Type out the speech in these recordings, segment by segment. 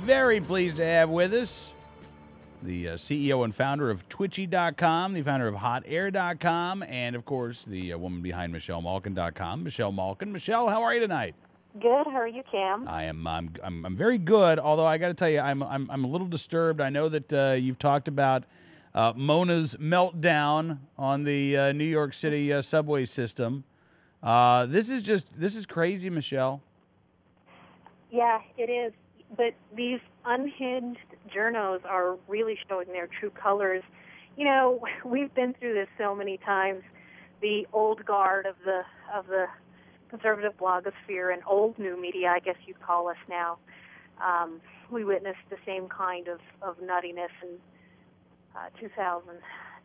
very pleased to have with us the CEO and founder of Twitchy.com, the founder of HotAir.com, and, of course, the woman behind MichelleMalkin.com, Michelle Malkin. Michelle, how are you tonight? Good. How are you, Cam? I'm very good, although I got to tell you, I'm a little disturbed. I know that you've talked about Mona's meltdown on the New York City subway system. This is crazy, Michelle. Yeah, it is. But these unhinged journos are really showing their true colors. You know, we've been through this so many times. The old guard of the conservative blogosphere and old new media, I guess you'd call us now. We witnessed the same kind of nuttiness in 2000,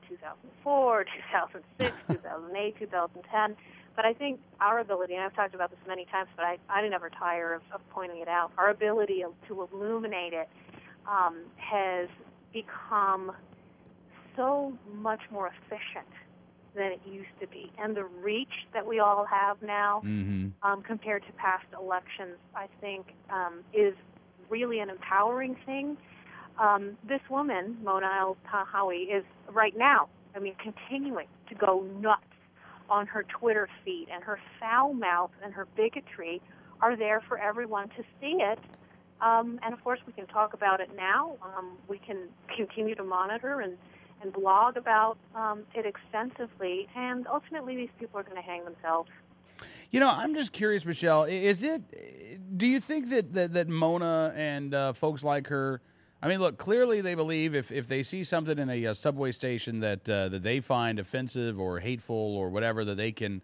2004, 2006, 2008, 2010. But I think our ability, and I've talked about this many times, but I never tire of pointing it out, our ability to illuminate it has become so much more efficient than it used to be. And the reach that we all have now compared to past elections, I think, is really an empowering thing. This woman, Mona El-Tahawi, is right now, continuing to go nuts on her Twitter feed, and her foul mouth and her bigotry are there for everyone to see it. And, of course, we can talk about it now. We can continue to monitor and blog about it extensively, and ultimately these people are going to hang themselves. You know, I'm just curious, Michelle, do you think that Mona and folks like her, I mean, look, clearly they believe if they see something in a subway station that they find offensive or hateful or whatever, that they can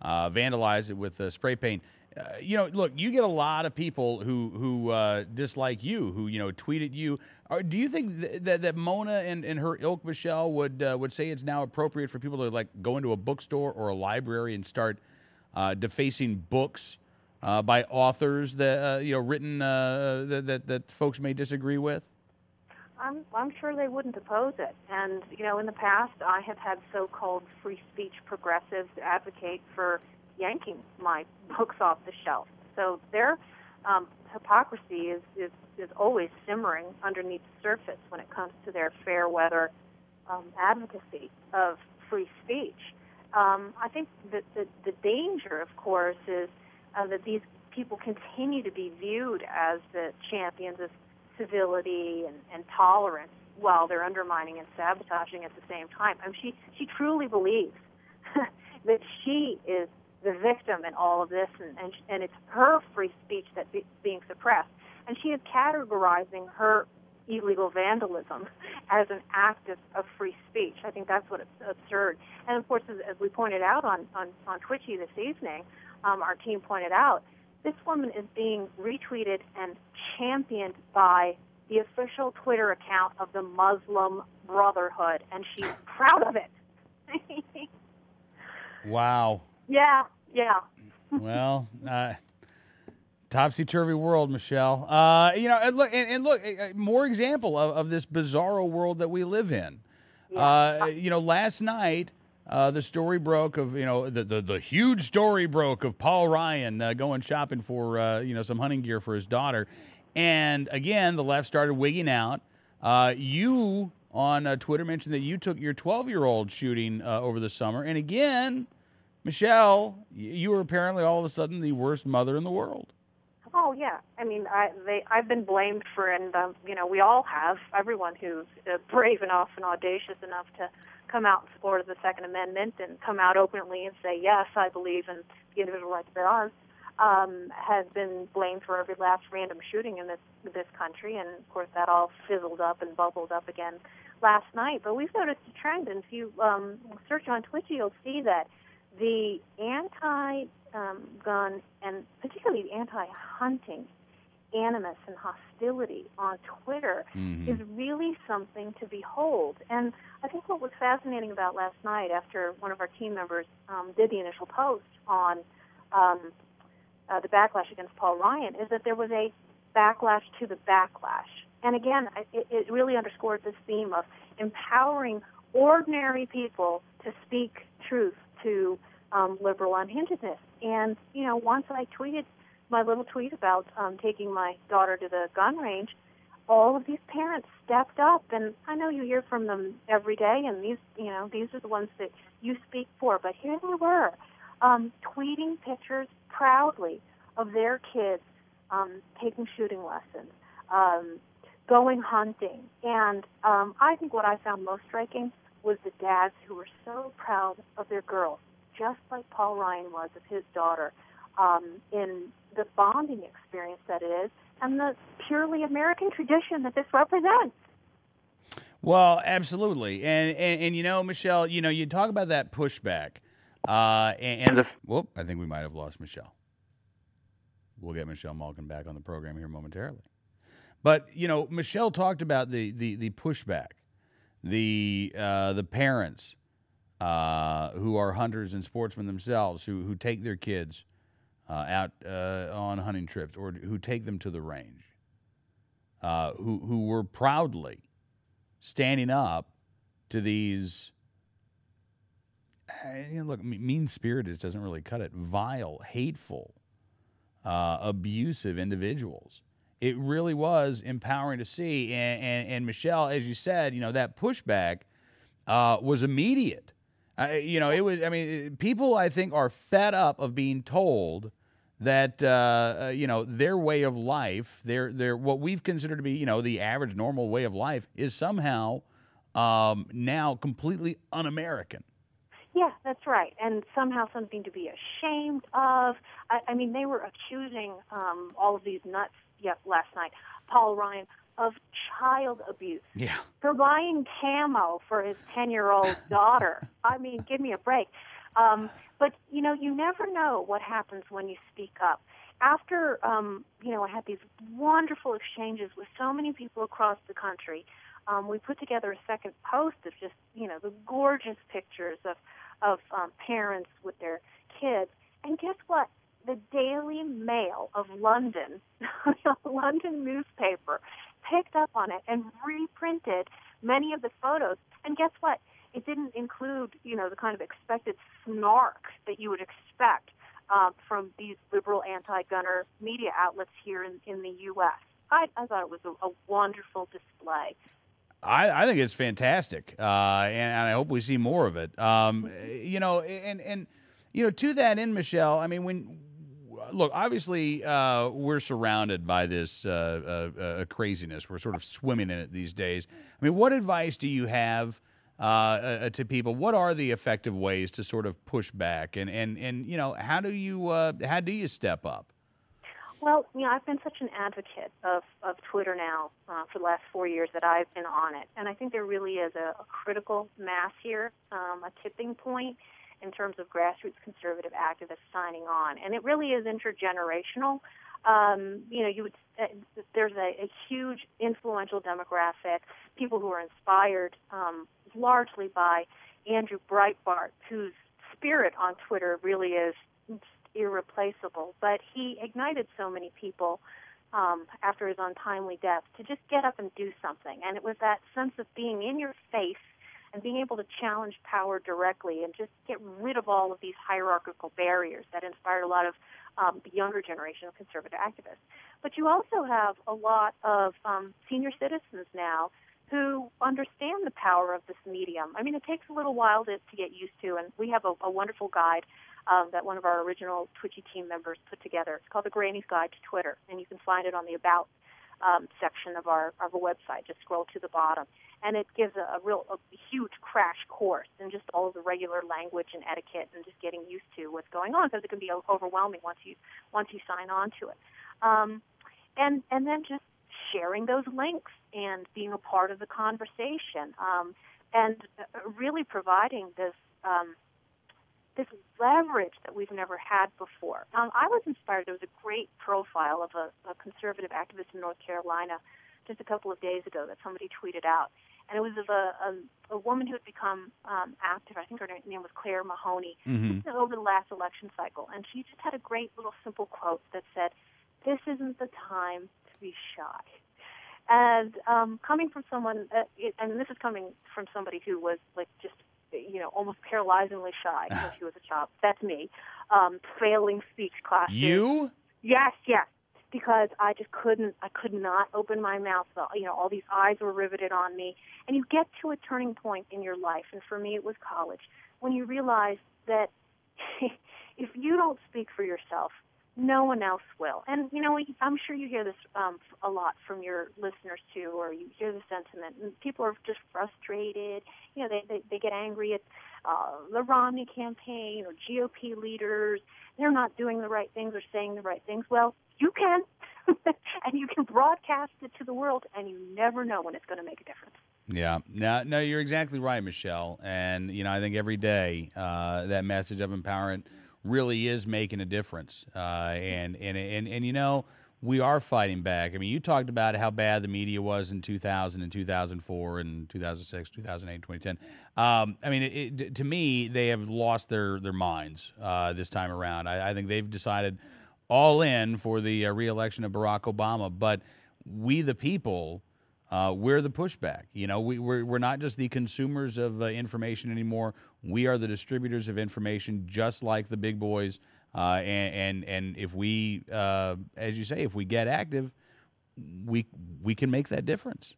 vandalize it with spray paint. You know, look, you get a lot of people who dislike you, who tweet at you. Do you think that Mona and her ilk, Michelle, would say it's now appropriate for people to like go into a bookstore or a library and start defacing books by authors that written that folks may disagree with? I'm sure they wouldn't oppose it. And, in the past, I have had so-called free speech progressives advocate for yanking my books off the shelf. So their hypocrisy is always simmering underneath the surface when it comes to their fair weather advocacy of free speech. I think that the danger, of course, is that these people continue to be viewed as the champions of civility and tolerance while they're undermining and sabotaging at the same time. She truly believes that she is the victim in all of this, and it's her free speech that's being suppressed. And she is categorizing her illegal vandalism as an act of free speech. I think that's what's absurd. And, of course, as we pointed out on Twitchy this evening, our team pointed out, this woman is being retweeted and championed by the official Twitter account of the Muslim Brotherhood, and she's proud of it. Wow. Yeah. Well, topsy-turvy world, Michelle. Look, more example of this bizarro world that we live in. Yeah. Last night, the story broke of, the huge story broke of Paul Ryan going shopping for, some hunting gear for his daughter. And, again, the left started wigging out. You, on Twitter, mentioned that you took your 12-year-old shooting over the summer. And, again, Michelle, you were apparently all of a sudden the worst mother in the world. Oh, yeah. I've been blamed for, and, we all have, everyone who's brave enough and audacious enough to come out in support of the Second Amendment and come out openly and say, yes, I believe in the individual rights of ours, has been blamed for every last random shooting in this country. And, of course, that all fizzled up and bubbled up again last night. But we've noticed a trend, and if you search on Twitch, you'll see that the anti-gun and particularly the anti-hunting animus and hostility on Twitter is really something to behold. And I think what was fascinating about last night, after one of our team members did the initial post on the backlash against Paul Ryan, is that there was a backlash to the backlash. And again, it really underscored this theme of empowering ordinary people to speak truth to liberal unhingedness. And, once I tweeted my little tweet about taking my daughter to the gun range, all of these parents stepped up, and I know you hear from them every day, and these are the ones that you speak for, but here they were, tweeting pictures proudly of their kids taking shooting lessons, going hunting. And I think what I found most striking was the dads who were so proud of their girls, just like Paul Ryan was of his daughter, in the bonding experience that it is, and the purely American tradition that this represents. Well, absolutely. And Michelle, you talk about that pushback. Whoop, I think we might have lost Michelle. We'll get Michelle Malkin back on the program here momentarily. But, Michelle talked about the pushback, the parents who are hunters and sportsmen themselves who take their kids out on hunting trips or who take them to the range, who were proudly standing up to these, look, mean-spirited doesn't really cut it, vile, hateful, abusive individuals. It really was empowering to see. And Michelle, as you said, that pushback was immediate. It was, people, I think, are fed up of being told that, their way of life, their what we've considered to be, the average normal way of life is somehow now completely un-American. Yeah, that's right. And somehow something to be ashamed of. They were accusing all of these nuts last night, Paul Ryan, of child abuse. Yeah. For buying camo for his 10-year-old daughter. Give me a break. But, you never know what happens when you speak up. After, I had these wonderful exchanges with so many people across the country, we put together a second post of just, the gorgeous pictures of parents with their kids. And guess what? The Daily Mail of London, the London newspaper, picked up on it and reprinted many of the photos. And guess what? It didn't include, the kind of expected snark that you would expect from these liberal anti-gunner media outlets here in the U.S. I thought it was a wonderful display. I think it's fantastic, and I hope we see more of it. To that end, Michelle, look, obviously, we're surrounded by this craziness. We're sort of swimming in it these days. What advice do you have to people? What are the effective ways to sort of push back, and how do you step up? Well, I've been such an advocate of Twitter now for the last 4 years that I've been on it, and I think there really is a critical mass here, a tipping point in terms of grassroots conservative activists signing on, and it really is intergenerational. There's a huge influential demographic, people who are inspired largely by Andrew Breitbart, whose spirit on Twitter really is irreplaceable. But he ignited so many people after his untimely death to just get up and do something, and it was that sense of being in your face and being able to challenge power directly and just get rid of all of these hierarchical barriers that inspired a lot of the younger generation of conservative activists. But you also have a lot of senior citizens now who understand the power of this medium. It takes a little while to get used to, and we have a wonderful guide that one of our original Twitchy team members put together. It's called The Granny's Guide to Twitter, and you can find it on the About section of our website. Just scroll to the bottom. And it gives a huge crash course in just all of the regular language and etiquette and just getting used to what's going on, because it can be overwhelming once you sign on to it. And then just sharing those links and being a part of the conversation, and really providing this leverage that we've never had before. I was inspired. There was a great profile of a conservative activist in North Carolina just a couple of days ago that somebody tweeted out. And it was of a woman who had become active. I think her name was Claire Mahoney, over the last election cycle. And she just had a great little simple quote that said, "This isn't the time to be shy." And coming from someone, and this is coming from somebody who was just almost paralyzingly shy when she was a child. That's me. Failing speech classes. You? Yes. because I just I could not open my mouth. All these eyes were riveted on me. And you get to a turning point in your life, and for me it was college, when you realize that if you don't speak for yourself, no one else will. And, I'm sure you hear this a lot from your listeners, too, or you hear the sentiment. And people are just frustrated. They get angry at the Romney campaign or GOP leaders. They're not doing the right things or saying the right things. Well, you can, and you can broadcast it to the world, and you never know when it's going to make a difference. Yeah. No, you're exactly right, Michelle. And, I think every day that message of empowerment really is making a difference. And we are fighting back. I mean, you talked about how bad the media was in 2000 and 2004 and 2006, 2008, 2010. I mean, to me, they have lost their minds this time around. I think they've decided all in for the reelection of Barack Obama. But we, the people, we're the pushback. We're not just the consumers of information anymore. We are the distributors of information, just like the big boys. And if we, as you say, if we get active, we can make that difference.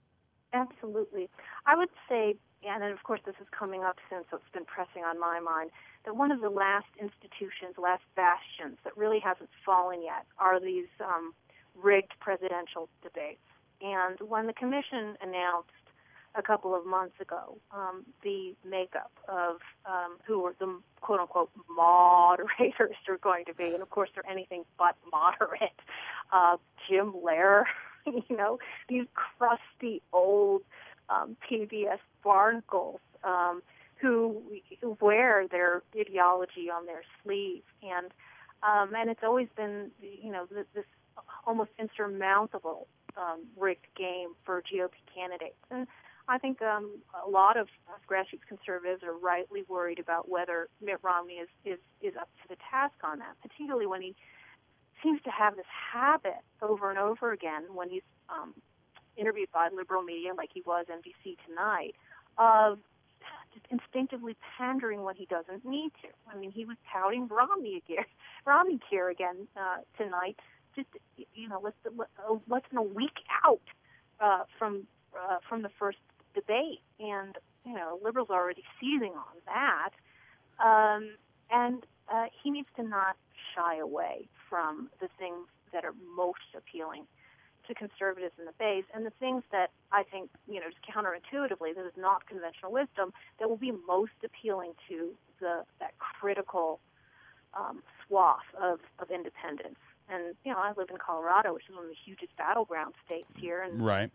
Absolutely. I would say, and then of course this is coming up soon, so it's been pressing on my mind, that one of the last institutions, last bastions that really hasn't fallen yet are these rigged presidential debates. And when the commission announced a couple of months ago the makeup of who are the quote-unquote moderators are going to be, and of course they're anything but moderate, Jim Lehrer, these crusty old PBS barnacles who wear their ideology on their sleeve. And it's always been, this almost insurmountable rigged game for GOP candidates. And I think a lot of grassroots conservatives are rightly worried about whether Mitt Romney is up to the task on that, particularly when he seems to have this habit over and over again when he's interviewed by liberal media, like he was NBC Tonight, of just instinctively pandering when he doesn't need to. I mean, he was touting Romney care again tonight. Just less than a week out from the first debate, and liberals are already seizing on that. And he needs to not shy away from the things that are most appealing to conservatives in the base, and the things that I think, just counterintuitively, that is not conventional wisdom, that will be most appealing to that critical swath of independents. And I live in Colorado, which is one of the hugest battleground states here, and right.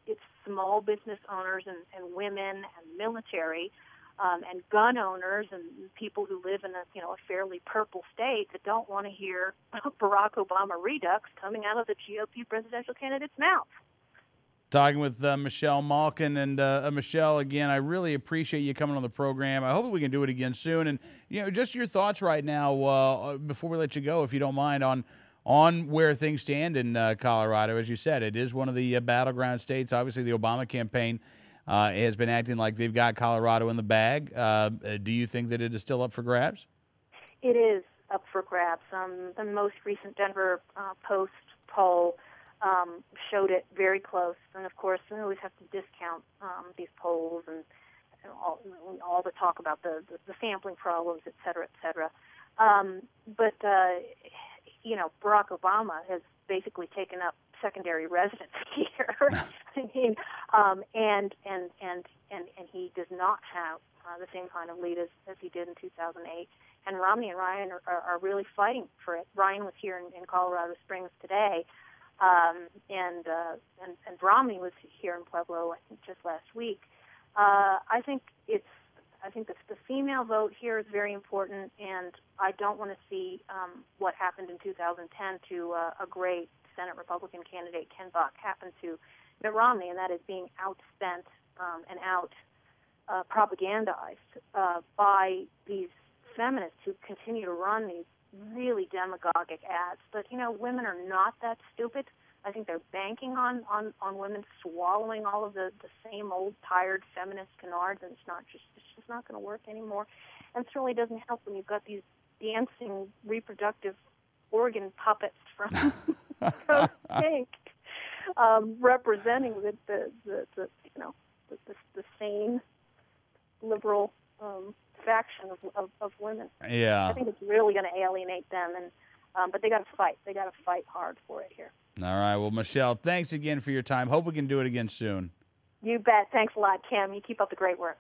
It's small business owners and women and military and gun owners and people who live in a fairly purple state that don't want to hear Barack Obama redux coming out of the GOP presidential candidate's mouth. Talking with Michelle Malkin. And Michelle, again, I really appreciate you coming on the program. I hope we can do it again soon. And just your thoughts right now before we let you go, if you don't mind, on where things stand in Colorado. As you said, it is one of the battleground states. Obviously, the Obama campaign has been acting like they've got Colorado in the bag. Do you think that it is still up for grabs? It is up for grabs. The most recent Denver Post poll showed it very close. And, of course, we always have to discount these polls and all the talk about the sampling problems, et cetera, et cetera. But Barack Obama has basically taken up secondary residence here. I mean, and he does not have the same kind of lead as he did in 2008. And Romney and Ryan are really fighting for it. Ryan was here in Colorado Springs today, and Romney was here in Pueblo, I think, just last week. I think the female vote here is very important, and I don't want to see what happened in 2010 to a great Senate Republican candidate, Ken Buck, happen to Mitt Romney, and that is being outspent and propagandized by these feminists who continue to run these really demagogic ads. But, women are not that stupid. I think they're banking on women swallowing all of the same old tired feminist canards, and it's just not going to work anymore. And it certainly doesn't help when you've got these dancing reproductive organ puppets from from Pink, representing the sane liberal faction of women. Yeah. I think it's really going to alienate them, and but they got to fight. They got to fight hard for it here. All right. Well, Michelle, thanks again for your time. Hope we can do it again soon. You bet. Thanks a lot, Kim. You keep up the great work.